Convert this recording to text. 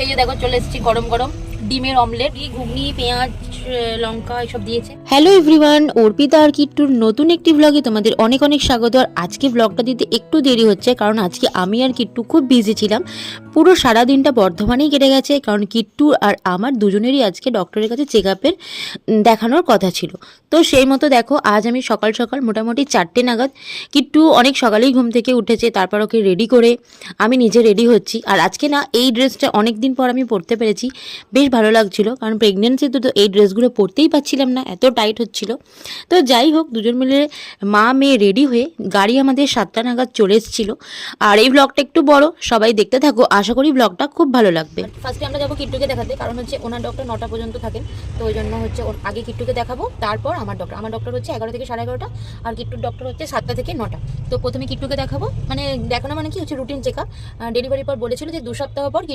এই যে দেখো চলে এসেছি গরম গরম ডিমের অমলেট, ঘুগনি, পেঁয়াজ, লঙ্কা এসব দিয়েছে। হ্যালো এভরিওয়ান, অর্পিতা আর কিট্টুর নতুন একটি ব্লগে তোমাদের অনেক অনেক স্বাগত। আর আজকে ব্লগটা দিতে একটু দেরি হচ্ছে, কারণ আজকে আমি আর কিট্টু খুব বিজি ছিলাম। পুরো সারা দিনটা বর্ধমানেই কেটে গেছে, কারণ কিট্টু আর আমার দুজনেরই আজকে ডক্টরের কাছে চেক আপের দেখানোর কথা ছিল। তো সেই মতো দেখো আজ আমি সকাল সকাল মোটামুটি 4টে নাগাদ, কিট্টু অনেক সকালেই ঘুম থেকে উঠেছে, তারপর ওকে রেডি করে আমি নিজে রেডি হচ্ছি। আর আজকে না এই ড্রেসটা অনেক দিন পর আমি পরতে পেরেছি, বেশ ভালো লাগছিল, কারণ প্রেগনেন্সিতে তো এই ড্রেসগুলো পরতেই পারছিলাম না, এত টাইট হচ্ছিল। তো যাই হোক, দুজন মিলে মা মেয়ে রেডি হয়ে গাড়ি আমাদের 7টা নাগাদ চলে এসেছিল। আর এই ব্লগটা একটু বড়, সবাই দেখতে থাকো, আশা করি ব্লগটা খুব ভালো লাগবে। ফার্স্টে আমরা যাবো কিট্টুকে দেখাতে, কারণ হচ্ছে ওনার ডক্টর 9টা পর্যন্ত থাকেন। তো ওই জন্য হচ্ছে ওর আগে কিট্টুকে দেখাবো, তারপর আমার ডক্টর হচ্ছে 11 থেকে 11:30, আর কিট্টুর ডক্টর হচ্ছে 7টা থেকে 9টা। তো প্রথমে কিট্টুকে দেখাবো, মানে দেখানো মানে কি হচ্ছে রুটিন চেক আপ। ডেলিভারির পর বলেছিল যে 2 সপ্তাহ পর কিট্টু